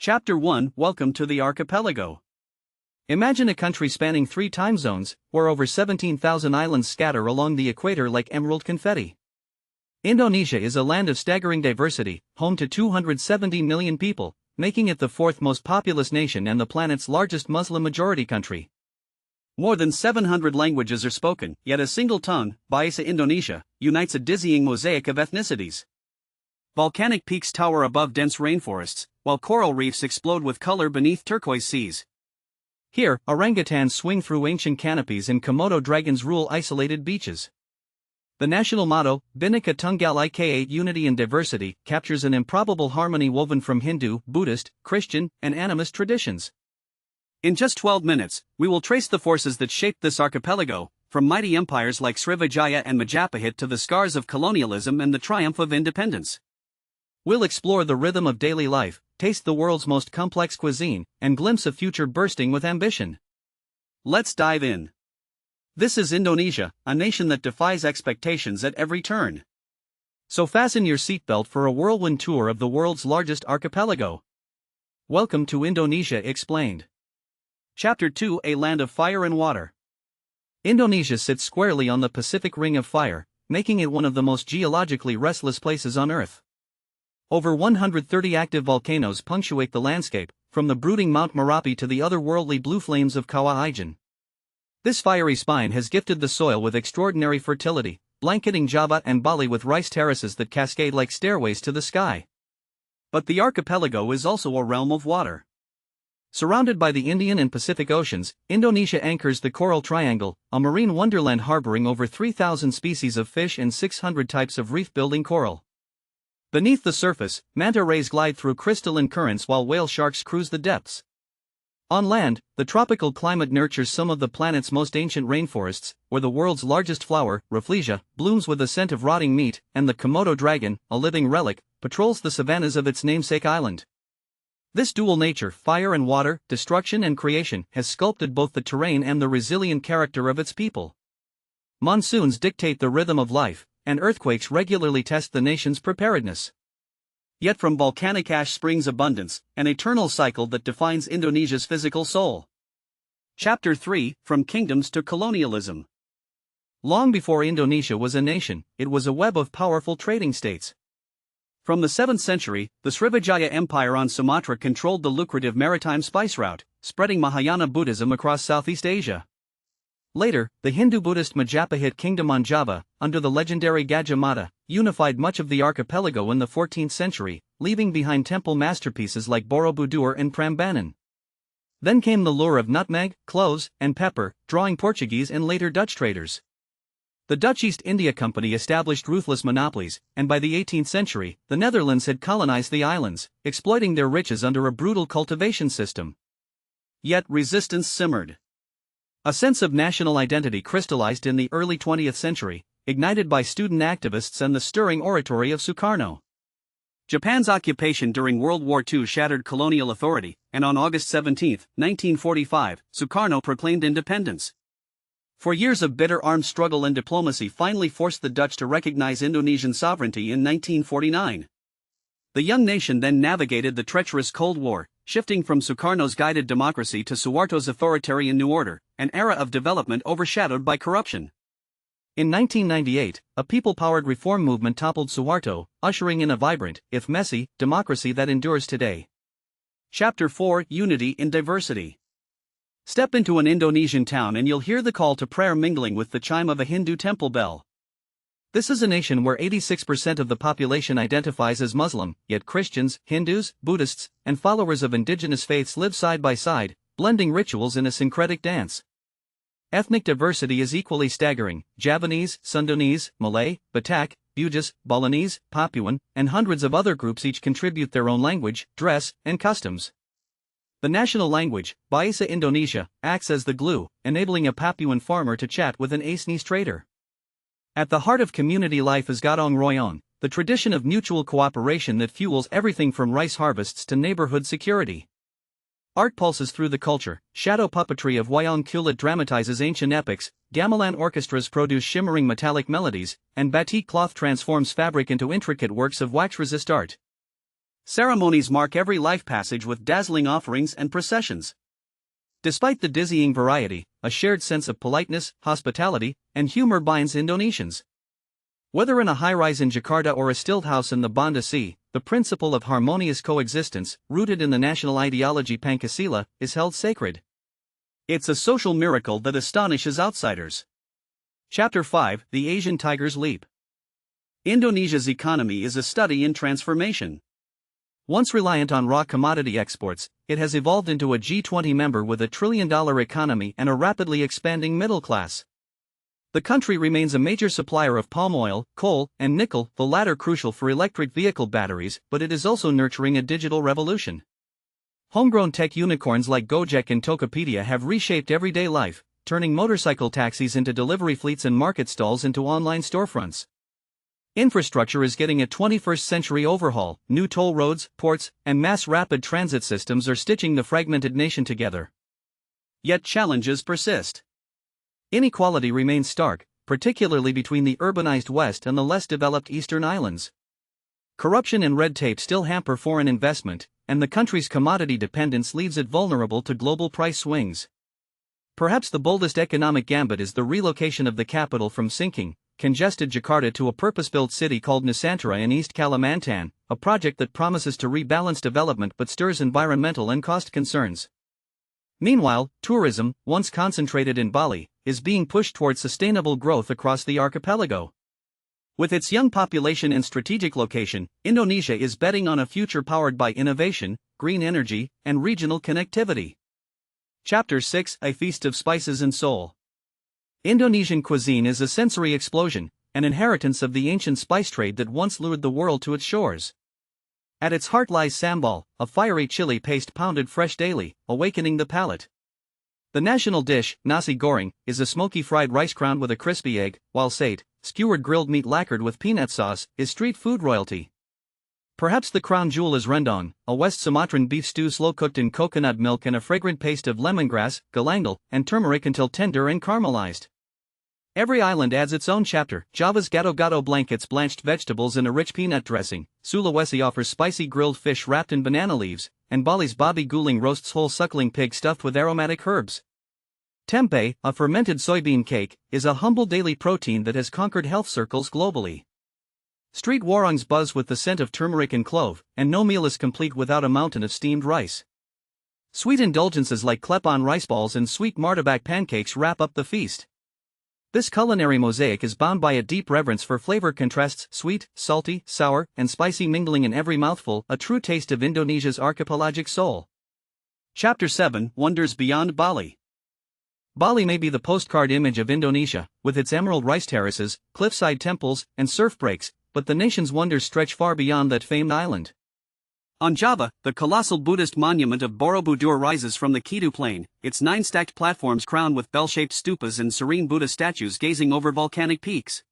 Chapter 1 Welcome to the Archipelago. Imagine a country spanning 3 time zones, where over 17,000 islands scatter along the equator like emerald confetti. Indonesia is a land of staggering diversity, home to 270 million people, making it the 4th most populous nation and the planet's largest Muslim-majority country. More than 700 languages are spoken, yet a single tongue, Bahasa Indonesia, unites a dizzying mosaic of ethnicities. Volcanic peaks tower above dense rainforests, while coral reefs explode with color beneath turquoise seas. Here, orangutans swing through ancient canopies and Komodo dragons rule isolated beaches. The national motto, Bhinneka Tunggal Ika, unity and diversity, captures an improbable harmony woven from Hindu, Buddhist, Christian, and animist traditions. In just 12 minutes, we will trace the forces that shaped this archipelago, from mighty empires like Srivijaya and Majapahit to the scars of colonialism and the triumph of independence. We'll explore the rhythm of daily life, taste the world's most complex cuisine, and glimpse a future bursting with ambition. Let's dive in. This is Indonesia, a nation that defies expectations at every turn. So fasten your seatbelt for a whirlwind tour of the world's largest archipelago. Welcome to Indonesia Explained. Chapter 2 A Land of Fire and Water. Indonesia sits squarely on the Pacific Ring of Fire, making it one of the most geologically restless places on Earth. Over 130 active volcanoes punctuate the landscape, from the brooding Mount Merapi to the otherworldly blue flames of Kawah Ijen. This fiery spine has gifted the soil with extraordinary fertility, blanketing Java and Bali with rice terraces that cascade like stairways to the sky. But the archipelago is also a realm of water. Surrounded by the Indian and Pacific Oceans, Indonesia anchors the Coral Triangle, a marine wonderland harboring over 3,000 species of fish and 600 types of reef-building coral. Beneath the surface, manta rays glide through crystalline currents while whale sharks cruise the depths. On land, the tropical climate nurtures some of the planet's most ancient rainforests, where the world's largest flower, Rafflesia, blooms with a scent of rotting meat, and the Komodo dragon, a living relic, patrols the savannas of its namesake island. This dual nature, fire and water, destruction and creation, has sculpted both the terrain and the resilient character of its people. Monsoons dictate the rhythm of life, and earthquakes regularly test the nation's preparedness. Yet from volcanic ash springs abundance, an eternal cycle that defines Indonesia's physical soul. Chapter 3 From Kingdoms to Colonialism. Long before Indonesia was a nation, it was a web of powerful trading states. From the 7th century, the Srivijaya Empire on Sumatra controlled the lucrative maritime spice route, spreading Mahayana Buddhism across Southeast Asia. Later, the Hindu-Buddhist Majapahit kingdom on Java, under the legendary Gajah Mada, unified much of the archipelago in the 14th century, leaving behind temple masterpieces like Borobudur and Prambanan. Then came the lure of nutmeg, cloves, and pepper, drawing Portuguese and later Dutch traders. The Dutch East India Company established ruthless monopolies, and by the 18th century, the Netherlands had colonized the islands, exploiting their riches under a brutal cultivation system. Yet resistance simmered. A sense of national identity crystallized in the early 20th century, ignited by student activists and the stirring oratory of Sukarno. Japan's occupation during World War II shattered colonial authority, and on August 17, 1945, Sukarno proclaimed independence. For years of bitter armed struggle and diplomacy finally forced the Dutch to recognize Indonesian sovereignty in 1949. The young nation then navigated the treacherous Cold War, shifting from Sukarno's guided democracy to Suharto's authoritarian New Order, an era of development overshadowed by corruption. In 1998, a people-powered reform movement toppled Suharto, ushering in a vibrant, if messy, democracy that endures today. Chapter 4 Unity in Diversity. Step into an Indonesian town and you'll hear the call to prayer mingling with the chime of a Hindu temple bell. This is a nation where 86% of the population identifies as Muslim, yet Christians, Hindus, Buddhists, and followers of indigenous faiths live side by side, blending rituals in a syncretic dance. Ethnic diversity is equally staggering: Javanese, Sundanese, Malay, Batak, Bugis, Balinese, Papuan, and hundreds of other groups each contribute their own language, dress, and customs. The national language, Bahasa Indonesia, acts as the glue, enabling a Papuan farmer to chat with an Assamese trader. At the heart of community life is Gotong Royong, the tradition of mutual cooperation that fuels everything from rice harvests to neighborhood security. Art pulses through the culture, shadow puppetry of wayang kulit dramatizes ancient epics, gamelan orchestras produce shimmering metallic melodies, and batik cloth transforms fabric into intricate works of wax-resist art. Ceremonies mark every life passage with dazzling offerings and processions. Despite the dizzying variety, a shared sense of politeness, hospitality, and humor binds Indonesians. Whether in a high-rise in Jakarta or a stilt house in the Banda Sea, the principle of harmonious coexistence, rooted in the national ideology Pancasila, is held sacred. It's a social miracle that astonishes outsiders. Chapter 5: The Asian Tiger's Leap. Indonesia's economy is a study in transformation. Once reliant on raw commodity exports, it has evolved into a G20 member with a trillion-dollar economy and a rapidly expanding middle class. The country remains a major supplier of palm oil, coal, and nickel, the latter crucial for electric vehicle batteries, but it is also nurturing a digital revolution. Homegrown tech unicorns like Gojek and Tokopedia have reshaped everyday life, turning motorcycle taxis into delivery fleets and market stalls into online storefronts. Infrastructure is getting a 21st-century overhaul. New toll roads, ports, and mass rapid transit systems are stitching the fragmented nation together. Yet challenges persist. Inequality remains stark, particularly between the urbanized West and the less developed Eastern Islands. Corruption and red tape still hamper foreign investment, and the country's commodity dependence leaves it vulnerable to global price swings. Perhaps the boldest economic gambit is the relocation of the capital from sinking, congested Jakarta to a purpose-built city called Nusantara in East Kalimantan, a project that promises to rebalance development but stirs environmental and cost concerns. Meanwhile, tourism, once concentrated in Bali, is being pushed towards sustainable growth across the archipelago. With its young population and strategic location, Indonesia is betting on a future powered by innovation, green energy, and regional connectivity. Chapter 6: A Feast of Spices and Soul. Indonesian cuisine is a sensory explosion, an inheritance of the ancient spice trade that once lured the world to its shores. At its heart lies sambal, a fiery chili paste pounded fresh daily, awakening the palate. The national dish, nasi goreng, is a smoky fried rice crowned with a crispy egg, while sate, skewered grilled meat lacquered with peanut sauce, is street food royalty. Perhaps the crown jewel is rendang, a West Sumatran beef stew slow-cooked in coconut milk and a fragrant paste of lemongrass, galangal, and turmeric until tender and caramelized. Every island adds its own chapter. Java's gado-gado blankets blanched vegetables in a rich peanut dressing, Sulawesi offers spicy grilled fish wrapped in banana leaves, and Bali's babi guling roasts whole suckling pig stuffed with aromatic herbs. Tempeh, a fermented soybean cake, is a humble daily protein that has conquered health circles globally. Street warangs buzz with the scent of turmeric and clove, and no meal is complete without a mountain of steamed rice. Sweet indulgences like klepon rice balls and sweet martabak pancakes wrap up the feast. This culinary mosaic is bound by a deep reverence for flavor contrasts: sweet, salty, sour, and spicy mingling in every mouthful, a true taste of Indonesia's archipelagic soul. Chapter 7: Wonders Beyond Bali. Bali may be the postcard image of Indonesia, with its emerald rice terraces, cliffside temples, and surf breaks, but the nation's wonders stretch far beyond that famed island. On Java, the colossal Buddhist monument of Borobudur rises from the Kidu Plain, its 9 stacked platforms crowned with bell-shaped stupas and serene Buddha statues gazing over volcanic peaks.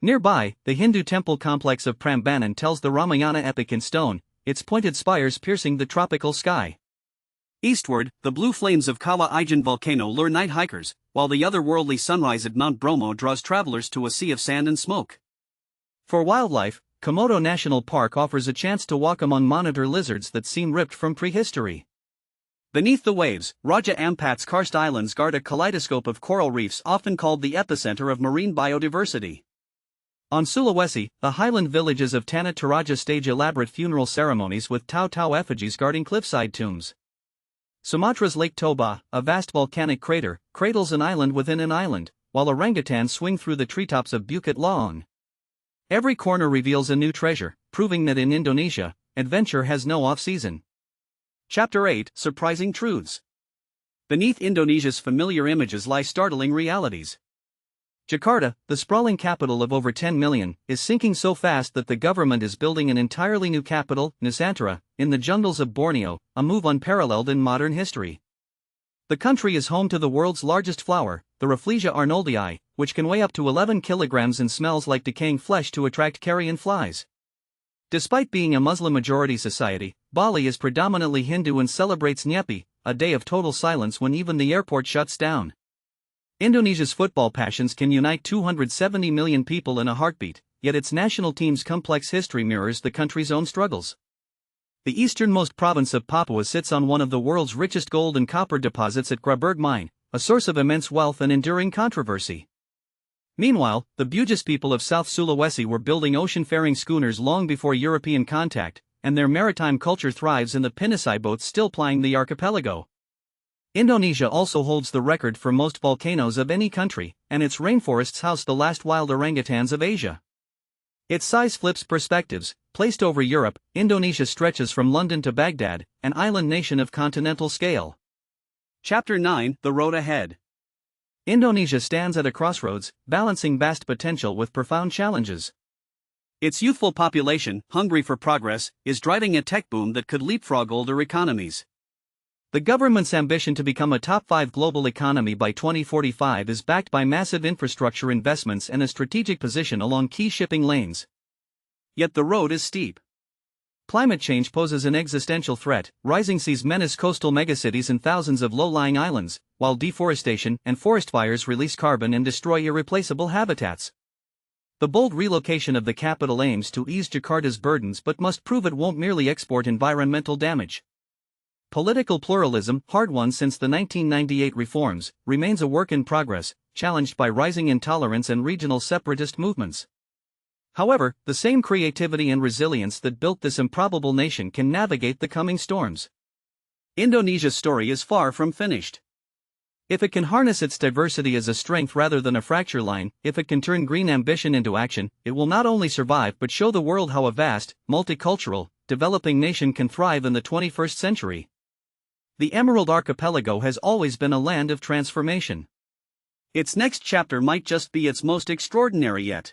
Nearby, the Hindu temple complex of Prambanan tells the Ramayana epic in stone, its pointed spires piercing the tropical sky. Eastward, the blue flames of Kawah Ijen volcano lure night hikers, while the otherworldly sunrise at Mount Bromo draws travelers to a sea of sand and smoke. For wildlife, Komodo National Park offers a chance to walk among monitor lizards that seem ripped from prehistory. Beneath the waves, Raja Ampat's karst islands guard a kaleidoscope of coral reefs often called the epicenter of marine biodiversity. On Sulawesi, the highland villages of Tanah Toraja stage elaborate funeral ceremonies with Tau-Tau effigies guarding cliffside tombs. Sumatra's Lake Toba, a vast volcanic crater, cradles an island within an island, while orangutans swing through the treetops of Bukit Laong. Every corner reveals a new treasure, proving that in Indonesia, adventure has no off-season. Chapter 8: Surprising Truths. Beneath Indonesia's familiar images lie startling realities. Jakarta, the sprawling capital of over 10 million, is sinking so fast that the government is building an entirely new capital, Nusantara, in the jungles of Borneo, a move unparalleled in modern history. The country is home to the world's largest flower, the Rafflesia arnoldii, which can weigh up to 11 kilograms and smells like decaying flesh to attract carrion flies. Despite being a Muslim-majority society, Bali is predominantly Hindu and celebrates Nyepi, a day of total silence when even the airport shuts down. Indonesia's football passions can unite 270 million people in a heartbeat, yet its national team's complex history mirrors the country's own struggles. The easternmost province of Papua sits on one of the world's richest gold and copper deposits at Graberg Mine, a source of immense wealth and enduring controversy. Meanwhile, the Bugis people of South Sulawesi were building ocean-faring schooners long before European contact, and their maritime culture thrives in the Pinasai boats still plying the archipelago. Indonesia also holds the record for most volcanoes of any country, and its rainforests house the last wild orangutans of Asia. Its size flips perspectives. Placed over Europe, Indonesia stretches from London to Baghdad, an island nation of continental scale. Chapter 9: The Road Ahead. Indonesia stands at a crossroads, balancing vast potential with profound challenges. Its youthful population, hungry for progress, is driving a tech boom that could leapfrog older economies. The government's ambition to become a top 5 global economy by 2045 is backed by massive infrastructure investments and a strategic position along key shipping lanes. Yet the road is steep. Climate change poses an existential threat. Rising seas menace coastal megacities and thousands of low-lying islands, while deforestation and forest fires release carbon and destroy irreplaceable habitats. The bold relocation of the capital aims to ease Jakarta's burdens but must prove it won't merely export environmental damage. Political pluralism, hard-won since the 1998 reforms, remains a work in progress, challenged by rising intolerance and regional separatist movements. However, the same creativity and resilience that built this improbable nation can navigate the coming storms. Indonesia's story is far from finished. If it can harness its diversity as a strength rather than a fracture line, if it can turn green ambition into action, it will not only survive but show the world how a vast, multicultural, developing nation can thrive in the 21st century. The Emerald Archipelago has always been a land of transformation. Its next chapter might just be its most extraordinary yet.